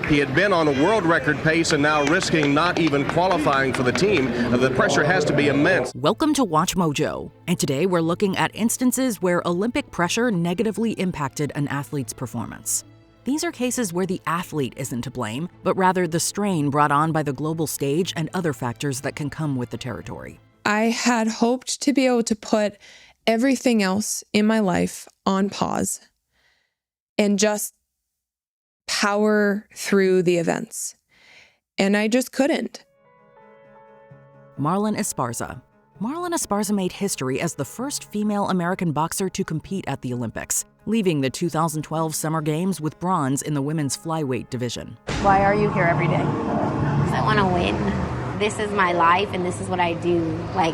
He had been on a world record pace and now risking not even qualifying for the team. The pressure has to be immense. Welcome to Watch Mojo, and today we're looking at instances where Olympic pressure negatively impacted an athlete's performance. These are cases where the athlete isn't to blame, but rather the strain brought on by the global stage and other factors that can come with the territory. I had hoped to be able to put everything else in my life on pause and just power through the events. And I just couldn't. Marlen Esparza. Marlen Esparza made history as the first female American boxer to compete at the Olympics, leaving the 2012 Summer Games with bronze in the women's flyweight division. Why are you here every day? Because I want to win. This is my life and this is what I do.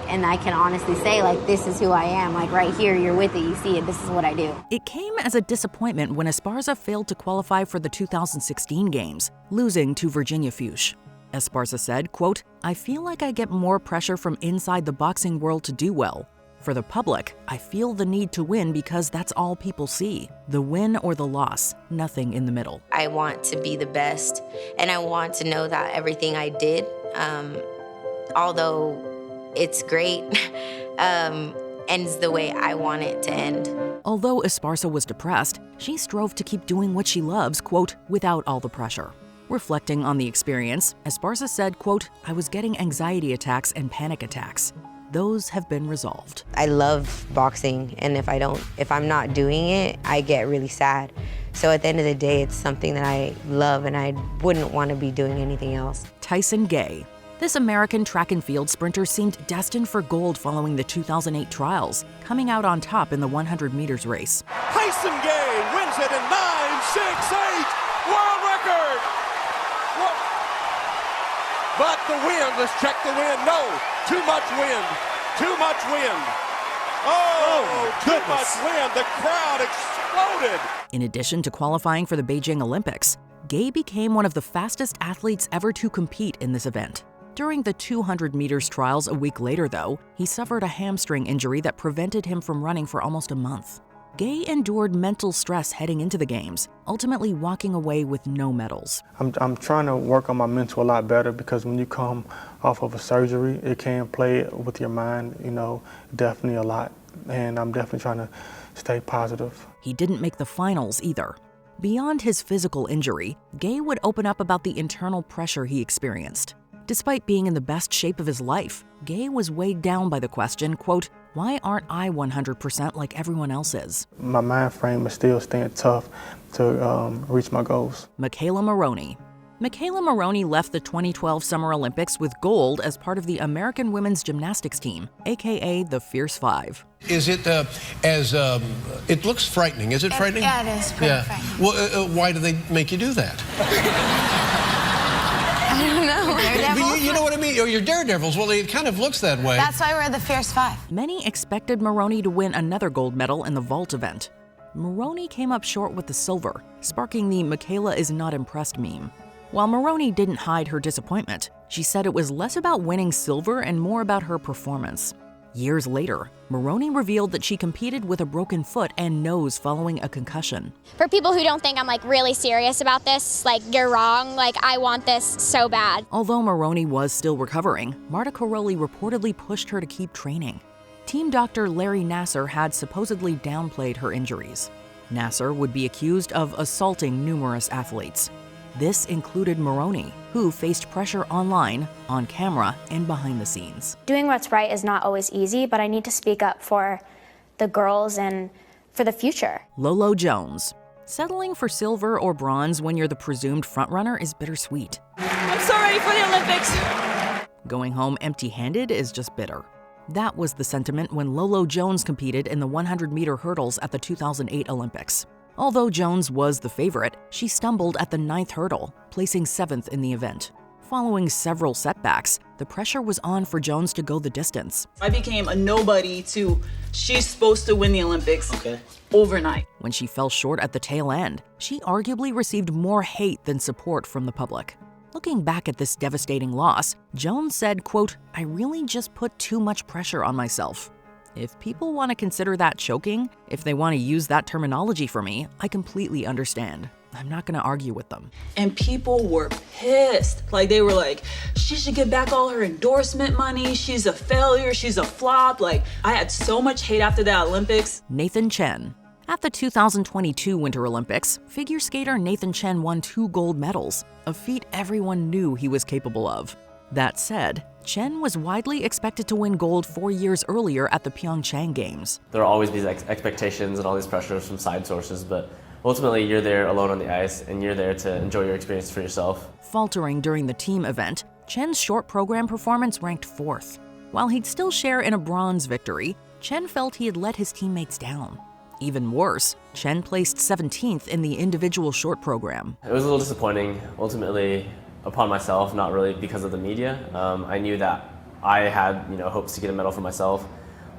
And I can honestly say, this is who I am. Right here, you're with it, you see it, this is what I do. It came as a disappointment when Esparza failed to qualify for the 2016 Games, losing to Virginia Fuchs. Esparza said, quote, "I feel like I get more pressure from inside the boxing world to do well. For the public, I feel the need to win because that's all people see. The win or the loss, nothing in the middle." I want to be the best, and I want to know that everything I did, although it's great, ends the way I want it to end. Although Esparza was depressed, she strove to keep doing what she loves, quote, without all the pressure. Reflecting on the experience, Esparza said, quote, "I was getting anxiety attacks and panic attacks. Those have been resolved." I love boxing, and if I'm not doing it, I get really sad. So at the end of the day, it's something that I love, and I wouldn't want to be doing anything else. Tyson Gay. This American track and field sprinter seemed destined for gold following the 2008 trials, coming out on top in the 100 meters race. Tyson Gay wins it in 9.68, world record! But the wind, let's check the wind. No, too much wind, too much wind. Oh, too much wind, the crowd exploded. In addition to qualifying for the Beijing Olympics, Gay became one of the fastest athletes ever to compete in this event. During the 200 meters trials a week later, though, he suffered a hamstring injury that prevented him from running for almost a month. Gay endured mental stress heading into the Games, ultimately walking away with no medals. I'm trying to work on my mental a lot better because when you come off of a surgery, it can play with your mind, definitely a lot. And I'm definitely trying to stay positive. He didn't make the finals either. Beyond his physical injury, Gay would open up about the internal pressure he experienced. Despite being in the best shape of his life, Gay was weighed down by the question, quote, "Why aren't I 100% like everyone else is?" My mind frame is still staying tough to reach my goals. Mikaela Maroney. Mikaela Maroney left the 2012 Summer Olympics with gold as part of the American women's gymnastics team, aka the Fierce Five. Is it it looks frightening. Is it frightening? Yeah, it is pretty frightening. Well, why do they make you do that? I don't know. You know what I mean? You're daredevils. Well, it kind of looks that way. That's why we're the Fierce Five. Many expected Maroney to win another gold medal in the vault event. Maroney came up short with the silver, sparking the "Michaela is not impressed" meme. While Maroney didn't hide her disappointment, she said it was less about winning silver and more about her performance. Years later, Maroney revealed that she competed with a broken foot and nose following a concussion. For people who don't think I'm really serious about this, you're wrong, I want this so bad. Although Maroney was still recovering, Marta Caroli reportedly pushed her to keep training. Team doctor Larry Nassar had supposedly downplayed her injuries. Nassar would be accused of assaulting numerous athletes. This included Maroney, who faced pressure online, on camera, and behind the scenes. Doing what's right is not always easy, but I need to speak up for the girls and for the future. Lolo Jones. Settling for silver or bronze when you're the presumed frontrunner is bittersweet. I'm so ready for the Olympics. Going home empty-handed is just bitter. That was the sentiment when Lolo Jones competed in the 100-meter hurdles at the 2008 Olympics. Although Jones was the favorite, she stumbled at the 9th hurdle, placing 7th in the event. Following several setbacks, the pressure was on for Jones to go the distance. I became a nobody to she's supposed to win the Olympics overnight. When she fell short at the tail end, she arguably received more hate than support from the public. Looking back at this devastating loss, Jones said, quote, "I really just put too much pressure on myself. If people want to consider that choking, if they want to use that terminology for me, I completely understand." I'm not going to argue with them. And people were pissed. Like, they were like, she should get back all her endorsement money. She's a failure. She's a flop. Like, I had so much hate after that Olympics. Nathan Chen. At the 2022 Winter Olympics, figure skater Nathan Chen won 2 gold medals, a feat everyone knew he was capable of. That said, Chen was widely expected to win gold 4 years earlier at the Pyeongchang Games. There will always be expectations and all these pressures from side sources, but ultimately you're there alone on the ice and you're there to enjoy your experience for yourself. Faltering during the team event, Chen's short program performance ranked 4th. While he'd still share in a bronze victory, Chen felt he had let his teammates down. Even worse, Chen placed 17th in the individual short program. It was a little disappointing, ultimately upon myself, not really because of the media. I knew that I had hopes to get a medal for myself,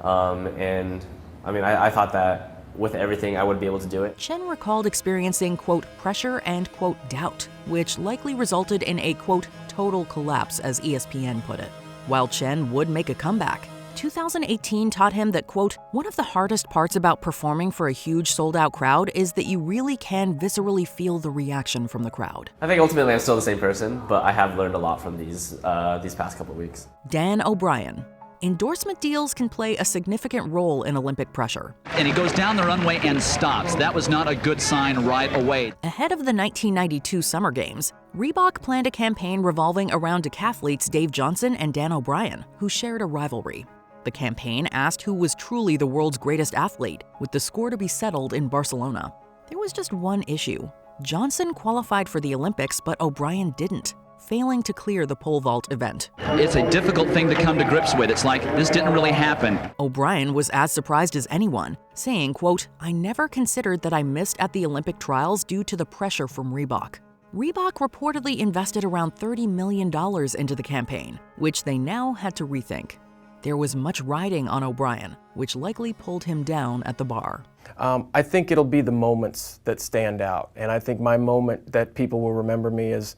and I thought that with everything I would be able to do it. Chen recalled experiencing, quote, pressure and, quote, doubt, which likely resulted in a, quote, total collapse, as ESPN put it. While Chen would make a comeback, 2018 taught him that, quote, one of the hardest parts about performing for a huge sold-out crowd is that you really can viscerally feel the reaction from the crowd. I think ultimately I'm still the same person, but I have learned a lot from these past couple of weeks. Dan O'Brien. Endorsement deals can play a significant role in Olympic pressure. And he goes down the runway and stops. That was not a good sign right away. Ahead of the 1992 Summer Games, Reebok planned a campaign revolving around decathletes Dave Johnson and Dan O'Brien, who shared a rivalry. The campaign asked who was truly the world's greatest athlete, with the score to be settled in Barcelona. There was just one issue. Johnson qualified for the Olympics, but O'Brien didn't, failing to clear the pole vault event. It's a difficult thing to come to grips with. It's like, this didn't really happen. O'Brien was as surprised as anyone, saying, quote, I never considered that I missed at the Olympic trials due to the pressure from Reebok. Reebok reportedly invested around $30 million into the campaign, which they now had to rethink. There was much riding on O'Brien, which likely pulled him down at the bar. I think it'll be the moments that stand out, and I think my moment that people will remember me is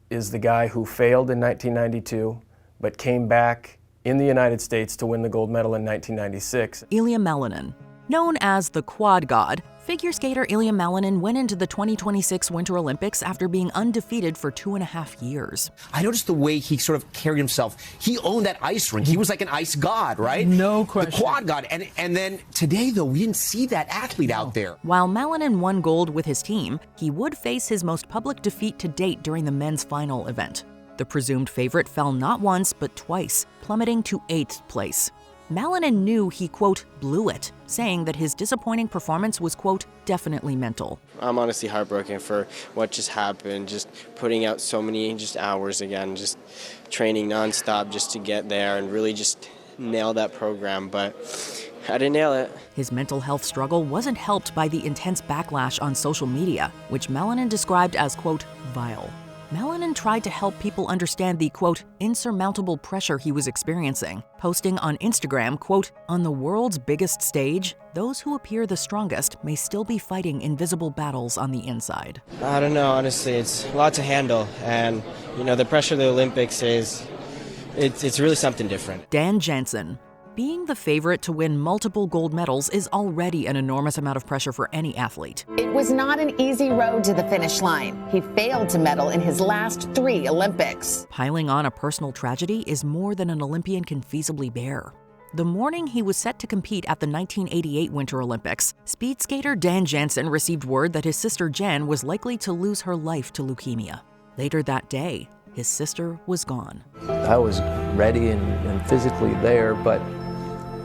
the guy who failed in 1992, but came back in the United States to win the gold medal in 1996. Ilia Melanin. Known as the Quad God, figure skater Ilia Melanin went into the 2026 Winter Olympics after being undefeated for 2.5 years. I noticed the way he sort of carried himself. He owned that ice rink. He was like an ice god, right? No question. The quad god. And then today, though, we didn't see that athlete out there. While Melanin won gold with his team, he would face his most public defeat to date during the men's final event. The presumed favorite fell not once, but twice, plummeting to 8th place. Melanin knew he, quote, blew it, saying that his disappointing performance was, quote, definitely mental. I'm honestly heartbroken for what just happened, just putting out so many hours again, just training nonstop just to get there and really just nail that program, but I didn't nail it. His mental health struggle wasn't helped by the intense backlash on social media, which Melanin described as, quote, vile. Melanin tried to help people understand the, quote, insurmountable pressure he was experiencing, posting on Instagram, quote, on the world's biggest stage, those who appear the strongest may still be fighting invisible battles on the inside. I don't know, honestly, it's a lot to handle, and, the pressure of the Olympics it's really something different. Dan Jansen. Being the favorite to win multiple gold medals is already an enormous amount of pressure for any athlete. It was not an easy road to the finish line. He failed to medal in his last 3 Olympics. Piling on a personal tragedy is more than an Olympian can feasibly bear. The morning he was set to compete at the 1988 Winter Olympics, speed skater Dan Jansen received word that his sister Jen was likely to lose her life to leukemia. Later that day, his sister was gone. I was ready and physically there, but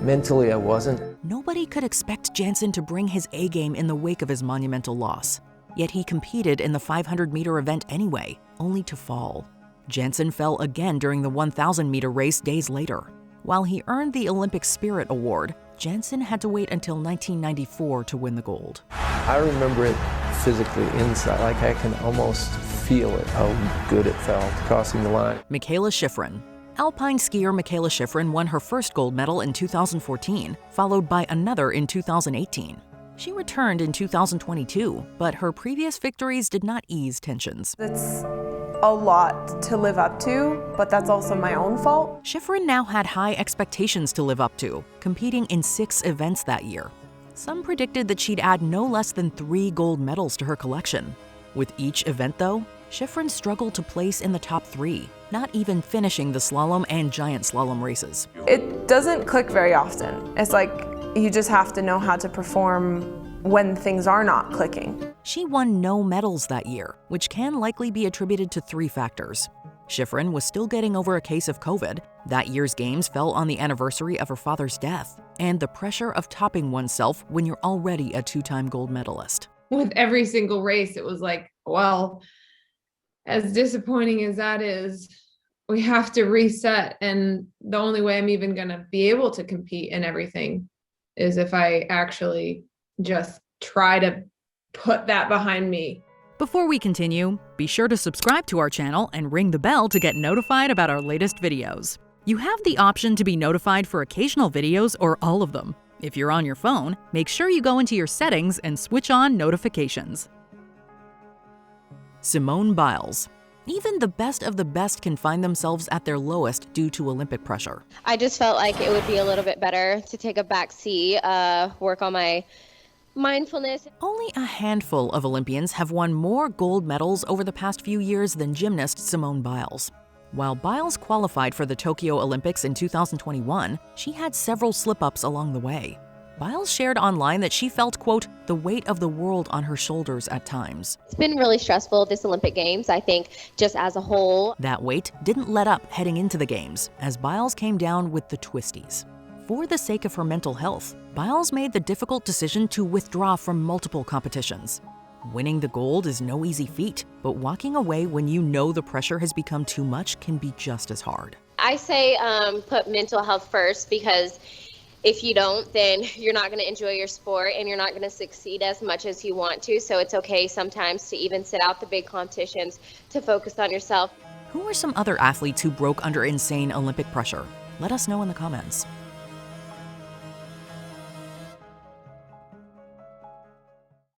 mentally, I wasn't. Nobody could expect Jansen to bring his A-game in the wake of his monumental loss. Yet he competed in the 500-meter event anyway, only to fall. Jansen fell again during the 1,000-meter race days later. While he earned the Olympic Spirit Award, Jansen had to wait until 1994 to win the gold. I remember it physically inside, like I can almost feel it, how good it felt crossing the line. Mikaela Shiffrin. Alpine skier Mikaela Shiffrin won her first gold medal in 2014, followed by another in 2018. She returned in 2022, but her previous victories did not ease tensions. It's a lot to live up to, but that's also my own fault. Shiffrin now had high expectations to live up to, competing in 6 events that year. Some predicted that she'd add no less than 3 gold medals to her collection. With each event, though, Shiffrin struggled to place in the top 3, not even finishing the slalom and giant slalom races. It doesn't click very often. It's like you just have to know how to perform when things are not clicking. She won no medals that year, which can likely be attributed to 3 factors. Shiffrin was still getting over a case of COVID. That year's games fell on the anniversary of her father's death, and the pressure of topping oneself when you're already a 2-time gold medalist. With every single race, it was like, well, as disappointing as that is, we have to reset. And the only way I'm even going to be able to compete in everything is if I actually just try to put that behind me. Before we continue, be sure to subscribe to our channel and ring the bell to get notified about our latest videos. You have the option to be notified for occasional videos or all of them. If you're on your phone, make sure you go into your settings and switch on notifications. Simone Biles. Even the best of the best can find themselves at their lowest due to Olympic pressure. I just felt like it would be a little bit better to take a back seat, work on my mindfulness. Only a handful of Olympians have won more gold medals over the past few years than gymnast Simone Biles. While Biles qualified for the Tokyo Olympics in 2021, she had several slip-ups along the way. Biles shared online that she felt, quote, the weight of the world on her shoulders at times. It's been really stressful this Olympic Games, I think, just as a whole. That weight didn't let up heading into the Games, as Biles came down with the twisties. For the sake of her mental health, Biles made the difficult decision to withdraw from multiple competitions. Winning the gold is no easy feat, but walking away when you know the pressure has become too much can be just as hard. I say put mental health first, because if you don't, then you're not going to enjoy your sport and you're not going to succeed as much as you want to. So it's okay sometimes to even sit out the big competitions to focus on yourself. Who are some other athletes who broke under insane Olympic pressure? Let us know in the comments.